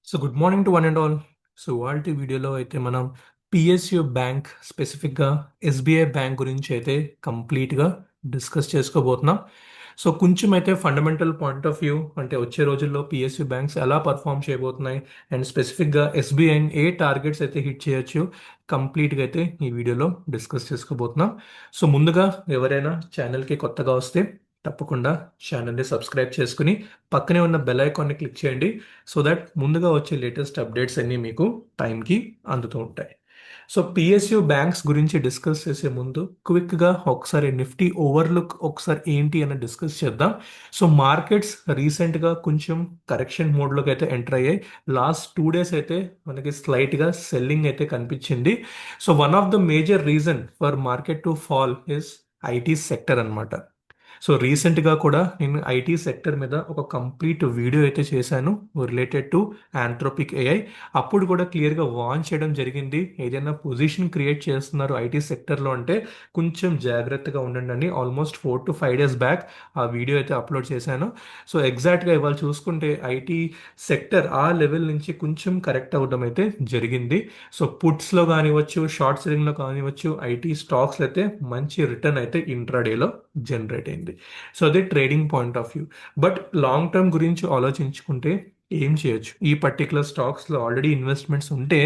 So good morning to one and all. So వాళ్ళ వీడియోలో అయితే మనం పిఎస్యు బ్యాంక్ స్పెసిఫిక్గా ఎస్బీఐ బ్యాంక్ గురించి అయితే కంప్లీట్గా డిస్కస్ చేసుకోబోతున్నాం. సో కొంచెం అయితే ఫండమెంటల్ పాయింట్ ఆఫ్ వ్యూ అంటే వచ్చే రోజుల్లో పిఎస్యు బ్యాంక్స్ ఎలా పర్ఫామ్ చేయబోతున్నాయి అండ్ స్పెసిఫిక్గా ఎస్బీఐ ఏ టార్గెట్స్ అయితే హిట్ చేయొచ్చు కంప్లీట్గా అయితే ఈ వీడియోలో డిస్కస్ చేసుకోబోతున్నాం. సో ముందుగా ఎవరైనా ఛానల్కి కొత్తగా వస్తే తప్పకుండా ఛానల్ని సబ్స్క్రైబ్ చేసుకుని పక్కనే ఉన్న బెల్ ఐకాన్ని క్లిక్ చేయండి సో దట్ ముందుగా వచ్చే లేటెస్ట్ అప్డేట్స్ అన్నీ మీకు టైంకి అందుతూ ఉంటాయి. సో పిఎస్యు బ్యాంక్స్ గురించి డిస్కస్ చేసే ముందు క్విక్గా ఒకసారి నిఫ్టీ ఓవర్లుక్ ఒకసారి ఏంటి అని డిస్కస్ చేద్దాం. సో మార్కెట్స్ రీసెంట్గా కొంచెం కరెక్షన్ మోడ్లోకి అయితే ఎంటర్ అయ్యాయి. లాస్ట్ 2 days అయితే మనకి స్లైట్గా సెల్లింగ్ అయితే కనిపించింది. So one of the major reason for market to fall is IT sector అన్నమాట. సో రీసెంట్గా కూడా నేను ఐటీ సెక్టర్ మీద ఒక కంప్లీట్ వీడియో అయితే చేశాను రిలేటెడ్ టు ఆంథ్రోపిక్ ఏఐ. అప్పుడు కూడా క్లియర్గా వార్న్ చేయడం జరిగింది, ఏదైనా పొజిషన్ క్రియేట్ చేస్తున్నారు ఐటీ సెక్టర్లో అంటే కొంచెం జాగ్రత్తగా ఉండండి అని. ఆల్మోస్ట్ 4 to 5 days బ్యాక్ ఆ వీడియో అయితే అప్లోడ్ చేశాను. సో ఎగ్జాక్ట్గా ఇవాళ చూసుకుంటే ఐటీ సెక్టర్ ఆ లెవెల్ నుంచి కొంచెం కరెక్ట్ అవ్వడం అయితే జరిగింది. సో పుట్స్లో కానివ్వచ్చు, షార్ట్ సెల్లింగ్లో కానివ్వచ్చు, ఐటీ స్టాక్స్లో అయితే మంచి రిటర్న్ అయితే ఇంట్రాడేలో జనరేట్ అయింది. సో అది trading point of view. But long term గురించి ఆలోచించుకుంటే ఏం చేయొచ్చు, ఈ పర్టికులర్ స్టాక్స్లో ఆల్రెడీ ఇన్వెస్ట్మెంట్స్ ఉంటే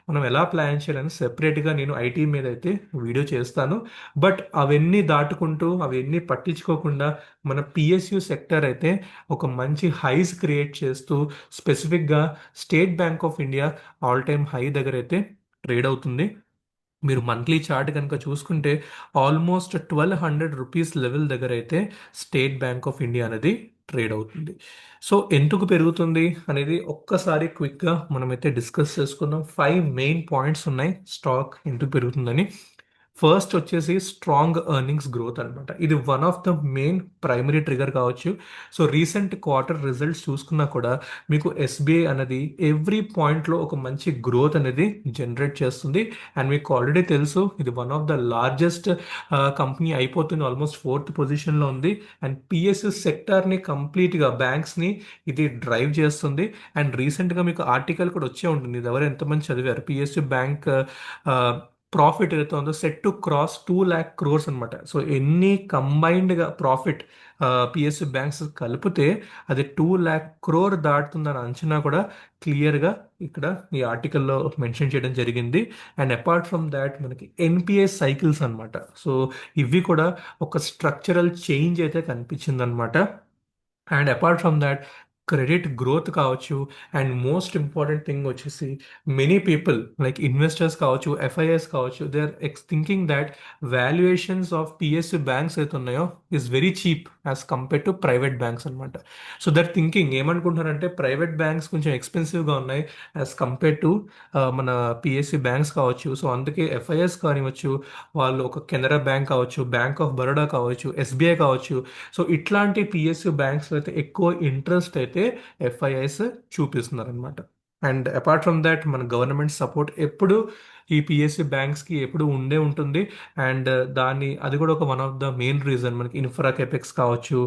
మనం ఎలా ప్లాన్ చేయాలని సెపరేట్గా నేను ఐటీ మీద అయితే వీడియో చేస్తాను. బట్ అవన్నీ దాటుకుంటూ అవన్నీ పట్టించుకోకుండా మన పిఎస్యు సెక్టర్ అయితే ఒక మంచి హైస్ క్రియేట్ చేస్తూ స్పెసిఫిక్గా state Bank of India all time high దగ్గర అయితే ట్రేడ్ అవుతుంది. మీరు మంత్లీ చార్ట్ కనుక చూసుకుంటే ఆల్మోస్ట్ 1200 రూపీస్ లెవెల్ దగ్గర అయితే స్టేట్ బ్యాంక్ ఆఫ్ ఇండియా అనేది ట్రేడ్ అవుతుంది. సో ఎందుకు పెరుగుతుంది అనేది ఒక్కసారి క్విక్గా మనమైతే డిస్కస్ చేసుకుందాం. 5 మెయిన్ పాయింట్స్ ఉన్నాయి స్టాక్ ఎందుకు పెరుగుతుందని. ఫస్ట్ వచ్చేసి స్ట్రాంగ్ ఎర్నింగ్స్ గ్రోత్ అనమాట. ఇది one of the main primary trigger కావచ్చు. సో రీసెంట్ క్వార్టర్ రిజల్ట్స్ చూసుకున్నా కూడా మీకు ఎస్బీఐ అనేది ఎవ్రీ పాయింట్లో ఒక మంచి గ్రోత్ అనేది జనరేట్ చేస్తుంది. అండ్ మీకు ఆల్రెడీ తెలుసు ఇది one of the largest company అయిపోతుంది, ఆల్మోస్ట్ 4th పొజిషన్లో ఉంది. అండ్ పిఎస్యు సెక్టార్ని కంప్లీట్గా బ్యాంక్స్ని ఇది డ్రైవ్ చేస్తుంది. అండ్ రీసెంట్గా మీకు ఆర్టికల్ కూడా వచ్చే ఉంటుంది, ఇది ఎవరు ఎంతమంది చదివారు, పిఎస్యు బ్యాంక్ ప్రాఫిట్ ఏదైతే ఉందో set to cross 2 lakh crores అనమాట. సో ఎన్ని కంబైన్డ్గా ప్రాఫిట్ పిఎస్యు బ్యాంక్స్ కలిపితే అది 2 lakh crore దాటుతుందని అంచనా కూడా క్లియర్గా ఇక్కడ ఈ ఆర్టికల్లో మెన్షన్ చేయడం జరిగింది. అండ్ అపార్ట్ ఫ్రమ్ దాట్ మనకి ఎన్పిఏ సైకిల్స్ అనమాట. సో ఇవి కూడా ఒక స్ట్రక్చరల్ చేంజ్ అయితే కనిపించింది అనమాట. And apart from that credit growth కావచ్చు. అండ్ మోస్ట్ ఇంపార్టెంట్ థింగ్ వచ్చేసి మెనీ పీపుల్ లైక్ ఇన్వెస్టర్స్ కావచ్చు, ఎఫ్ఐఎస్ కావచ్చు, they are thinking that valuations of PSU banks అయితే ఉన్నాయో is very cheap as compare to private banks అనమాట. So that thinking ఏమనుకుంటున్నారంటే private banks కొంచెం ఎక్స్పెన్సివ్గా ఉన్నాయి యాజ్ కంపేర్ టు మన పిఎస్యు బ్యాంక్స్ కావచ్చు. సో అందుకే ఎఫ్ఐఎస్ కానివ్వచ్చు, వాళ్ళు ఒక కెనరా బ్యాంక్ కావచ్చు, బ్యాంక్ ఆఫ్ బరోడా కావచ్చు, ఎస్బీఐ కావచ్చు, సో ఇట్లాంటి పిఎస్యు బ్యాంక్స్ అయితే ఎక్కువ ఇంట్రెస్ట్ అయితే ఎఫ్ఐఐస్ చూపిస్తున్నారు అనమాట. అండ్ అపార్ట్ ఫ్రమ్ దాట్ మన గవర్నమెంట్ సపోర్ట్ ఎప్పుడు ఈ పిఎస్యు బ్యాంక్స్కి ఎప్పుడు ఉండే ఉంటుంది. అండ్ దాన్ని అది కూడా ఒక one of the main reason మనకి ఇన్ఫ్రా కెపెక్స్ కావచ్చు,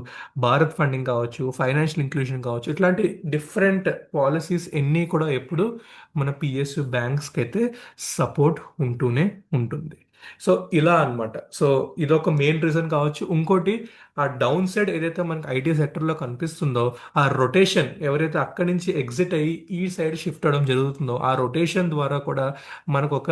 భారత్ ఫండింగ్ కావచ్చు, ఫైనాన్షియల్ ఇంక్లూజన్ కావచ్చు, ఇట్లాంటి డిఫరెంట్ పాలసీస్ ఎన్ని కూడా ఎప్పుడు మన పిఎస్యు బ్యాంక్స్కి అయితే సపోర్ట్ ఉంటూనే ఉంటుంది. సో ఇలా అన్నమాట. సో ఇదొక మెయిన్ రీజన్ కావచ్చు. ఇంకోటి ఆ డౌన్ సైడ్ ఏదైతే మనకి ఐటీ సెక్టర్లో కనిపిస్తుందో ఆ రొటేషన్ ఎవరైతే అక్కడి నుంచి ఎగ్జిట్ అయ్యి ఈ సైడ్ షిఫ్ట్ అవడం జరుగుతుందో ఆ రొటేషన్ ద్వారా కూడా మనకు ఒక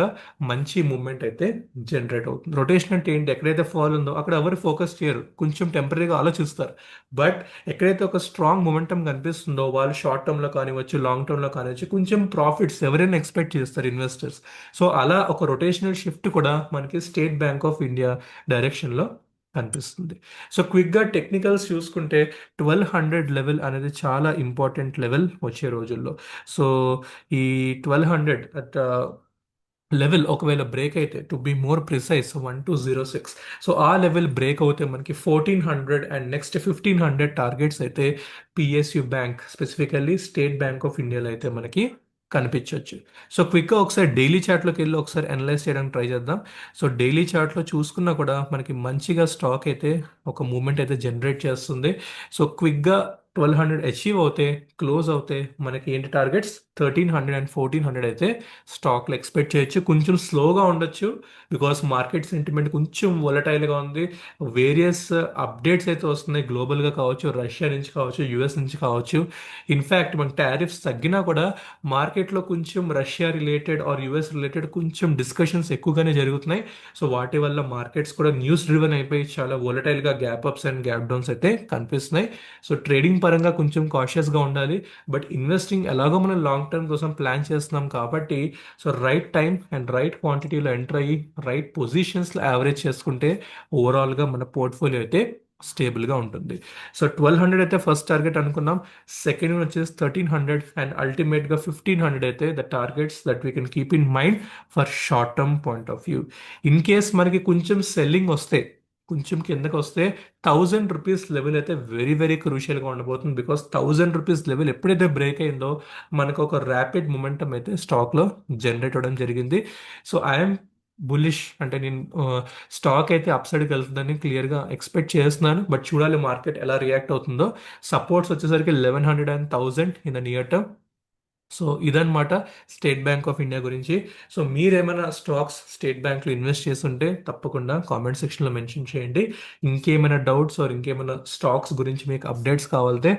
మంచి మూమెంట్ అయితే జనరేట్ అవుతుంది. రొటేషన్ అంటే ఏంటి, ఎక్కడైతే ఫాల్ ఉందో అక్కడ ఎవరు ఫోకస్ చేయరు, కొంచెం టెంపరీగా ఆలోచిస్తారు. బట్ ఎక్కడైతే ఒక స్ట్రాంగ్ మొమెంటం కనిపిస్తుందో వాళ్ళు షార్ట్ టర్మ్లో కానివ్వచ్చు, లాంగ్ టర్మ్లో కానివ్వచ్చు, కొంచెం ప్రాఫిట్స్ ఎవరైనా ఎక్స్పెక్ట్ చేస్తారు ఇన్వెస్టర్స్. సో అలా ఒక రొటేషనల్ షిఫ్ట్ కూడా మనకి స్టేట్ బ్యాంక్ ఆఫ్ ఇండియా డైరెక్షన్లో కనిపిస్తుంది. సో క్విక్గా టెక్నికల్స్ చూసుకుంటే 1200 లెవెల్ అనేది చాలా ఇంపార్టెంట్ లెవెల్ వచ్చే రోజుల్లో. సో ఈ 1200 అట్ లెవెల్ ఒకవేళ బ్రేక్ అయితే, to be more precise 1206, so ఆ లెవెల్ బ్రేక్ అవుతే మనకి 1400 అండ్ నెక్స్ట్ 1500 టార్గెట్స్ అయితే PSU bank specifically State Bank of ఇండియాలో అయితే మనకి కనిపించవచ్చు. సో క్విక్గా ఒకసారి డైలీ చార్ట్లోకి వెళ్ళి ఒకసారి అనలైజ్ చేయడానికి ట్రై చేద్దాం. సో డైలీ చార్ట్లో చూసుకున్నా కూడా మనకి మంచిగా స్టాక్ అయితే ఒక మూమెంట్ అయితే జనరేట్ చేస్తుంది. సో క్విక్గా 1200 అచీవ్ అవుతే, క్లోజ్ అవుతే మనకి ఏంటి టార్గెట్స్ 1300 and 1400 అయితే స్టాక్లు ఎక్స్పెక్ట్ చేయొచ్చు. కొంచెం స్లోగా ఉండొచ్చు బికాస్ మార్కెట్ సెంటిమెంట్ కొంచెం వొలటైల్గా ఉంది. వేరియస్ అప్డేట్స్ అయితే వస్తున్నాయి, గ్లోబల్గా కావచ్చు, రష్యా నుంచి కావచ్చు, యుఎస్ నుంచి కావచ్చు. ఇన్ఫ్యాక్ట్ మన టారిఫ్స్ తగ్గినా కూడా మార్కెట్లో కొంచెం Russia related are US related కొంచెం డిస్కషన్స్ ఎక్కువగానే జరుగుతున్నాయి. సో వాటి వల్ల మార్కెట్స్ కూడా న్యూస్ డ్రివెన్ అయిపోయి చాలా వొలటైల్గా gap ups and gap downs అయితే కనిపిస్తున్నాయి. సో ట్రేడింగ్ పరంగా కొంచెం కాషియస్గా ఉండాలి. బట్ ఇన్వెస్టింగ్ ఎలాగో మనం లాంగ్ టర్మ్ కోసం ప్లాన్ చేస్తున్నాం కాబట్టి so right time and right క్వాంటిటీలో ఎంటర్ అయ్యి రైట్ పొజిషన్స్లో యావరేజ్ చేసుకుంటే ఓవరాల్గా మన పోర్ట్ఫోలియో అయితే స్టేబుల్గా ఉంటుంది. సో 1200 అయితే ఫస్ట్ టార్గెట్ అనుకున్నాం. సెకండ్ వచ్చేసి 1300 అండ్ అల్టిమేట్గా 1500 అయితే the targets that we can keep in mind for short term point of view. In case మనకి కొంచెం సెల్లింగ్ వస్తే, కొంచెం కిందకి వస్తే 1000 రూపీస్ లెవెల్ అయితే వెరీ వెరీ క్రూషియల్గా ఉండబోతుంది. బికాస్ 1000 రూపీస్ లెవెల్ ఎప్పుడైతే బ్రేక్ అయిందో మనకు ఒక ర్యాపిడ్ మొమెంటం అయితే స్టాక్లో జనరేట్ అవ్వడం జరిగింది. సో ఐఎమ్ బులిష్, అంటే నేను స్టాక్ అయితే అప్ సైడ్కి వెళ్తుందని క్లియర్గా ఎక్స్పెక్ట్ చేస్తున్నాను. బట్ చూడాలి మార్కెట్ ఎలా రియాక్ట్ అవుతుందో. సపోర్ట్స్ వచ్చేసరికి 1100 and 1000 in the near term. So ఇదన్నమాట స్టేట్ బ్యాంక్ ఆఫ్ ఇండియా గురించి. సో మీరేమైనా స్టాక్స్ స్టేట్ బ్యాంక్లో ఇన్వెస్ట్ చేస్తుంటే తప్పకుండా కామెంట్ సెక్షన్లో మెన్షన్ చేయండి. ఇంకేమైనా డౌట్స్ ఆర్ ఇంకేమైనా స్టాక్స్ గురించి మీకు అప్డేట్స్ కావాలంటే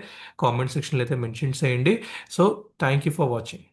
కామెంట్ సెక్షన్లో అయితే మెన్షన్ చేయండి. So thank you for watching.